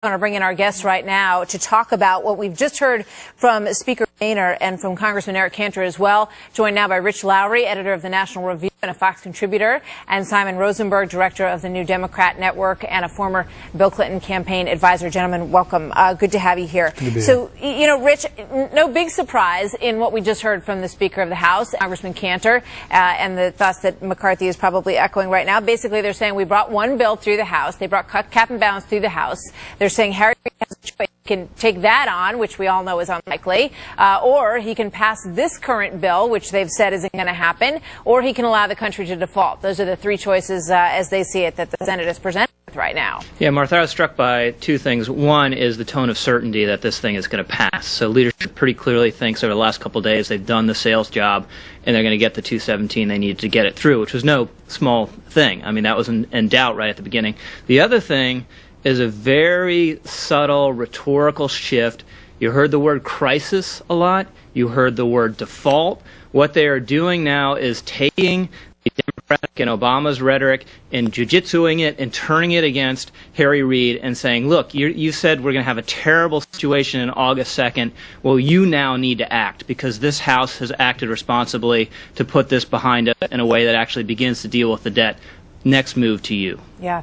I'm going to bring in our guests right now to talk about what we've just heard from Speaker Boehner and from Congressman Eric Cantor as well. Joined now by Rich Lowry, editor of the National Review and a Fox contributor, and Simon Rosenberg, director of the New Democrat Network and a former Bill Clinton campaign advisor. Gentlemen, welcome. Good to have you here. Good to be here. You know, Rich, no big surprise in what we just heard from the Speaker of the House, Congressman Cantor, and the thoughts that McCarthy is probably echoing right now. Basically, they're saying we brought one bill through the House. They brought cap and balance through the House. They're saying Harry has a choice. He can take that on, which we all know is unlikely, or he can pass this current bill, which they've said isn't going to happen, or he can allow the country to default. Those are the three choices, as they see it, that the Senate is presented with right now. Yeah, Martha, I was struck by two things. One is the tone of certainty that this thing is going to pass. So leadership pretty clearly thinks over the last couple of days they've done the sales job and they're going to get the 217 they needed to get it through, which was no small thing. I mean, that was in doubt right at the beginning. The other thing is a very subtle rhetorical shift. You heard the word crisis a lot. You heard the word default. What they are doing now is taking the Democratic and Obama's rhetoric and jiu-jitsuing it and turning it against Harry Reid and saying, look, you said we're going to have a terrible situation on August 2nd. Well, you now need to act because this House has acted responsibly to put this behind us in a way that actually begins to deal with the debt. Next move to you. Yeah.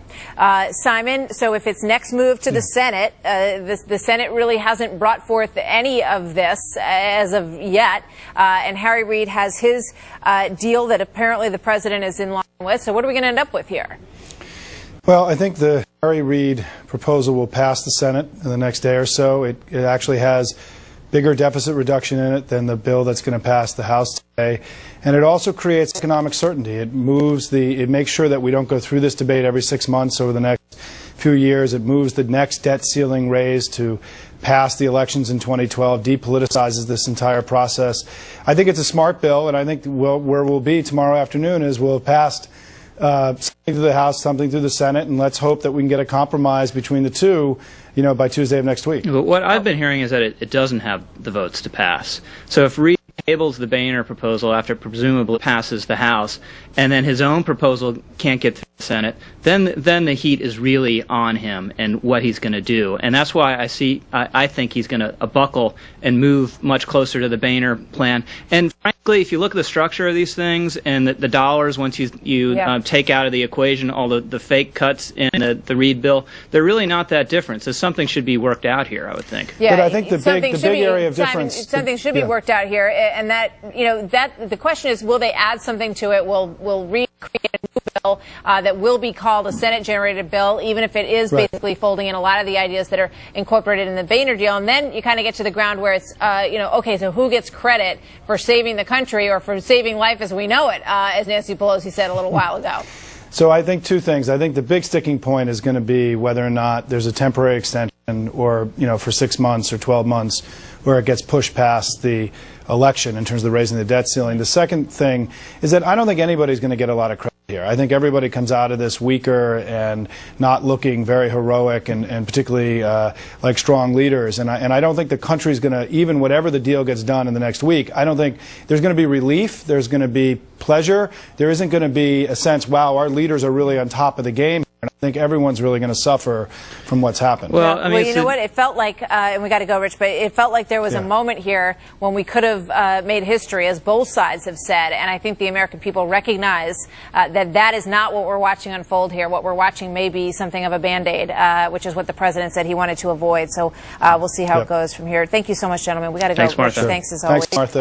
Simon, so if it's next move to the Senate, the Senate really hasn't brought forth any of this as of yet, and Harry Reid has his deal that apparently the president is in line with. So what are we going to end up with here? Well, I think the Harry Reid proposal will pass the Senate in the next day or so. It actually has bigger deficit reduction in it than the bill that's going to pass the House today. And it also creates economic certainty. It makes sure that we don't go through this debate every 6 months over the next few years. It moves the next debt ceiling raise to pass the elections in 2012, depoliticizes this entire process. I think it's a smart bill, and I think where we'll be tomorrow afternoon is we'll have passed something through the House, something through the Senate, and let's hope that we can get a compromise between the two, by Tuesday of next week. But what I've been hearing is that it doesn't have the votes to pass. So if Reid tables the Boehner proposal after it presumably passes the House, and then his own proposal can't get through the Senate, then the heat is really on him and what he's going to do. And that's why I think he's going to buckle and move much closer to the Boehner plan. And frankly, if you look at the structure of these things and the dollars, once you take out of the equation all the fake cuts in the Reid bill, they're really not that different. So something should be worked out here, I would think. Yeah, but I think the big area of difference. Simon, something should be worked out here, and that the question is, will they add something to it? Will Reid create a new bill that will be called a Senate-generated bill, even if it is basically folding in a lot of the ideas that are incorporated in the Boehner deal? And then you kind of get to the ground where it's, okay, so who gets credit for saving the country or for saving life as we know it, as Nancy Pelosi said a little while ago? So I think two things. I think the big sticking point is going to be whether or not there's a temporary extension or, for 6 months or 12 months where it gets pushed past the election in terms of raising the debt ceiling. The second thing is that I don't think anybody's going to get a lot of credit here. I think everybody comes out of this weaker and not looking very heroic and particularly like strong leaders. And I don't think the country's going to, even whatever the deal gets done in the next week, I don't think there's going to be relief. There's going to be pleasure. There isn't going to be a sense, wow, our leaders are really on top of the game. And I think everyone's really going to suffer from what's happened. Well, I mean, you know what? It felt like, and we got to go, Rich, but it felt like there was a moment here when we could have made history, as both sides have said. And I think the American people recognize that is not what we're watching unfold here. What we're watching may be something of a Band-Aid, which is what the president said he wanted to avoid. So we'll see how it goes from here. Thank you so much, gentlemen. We got to go. Thanks, Martha. Thanks as always. Thanks, Martha.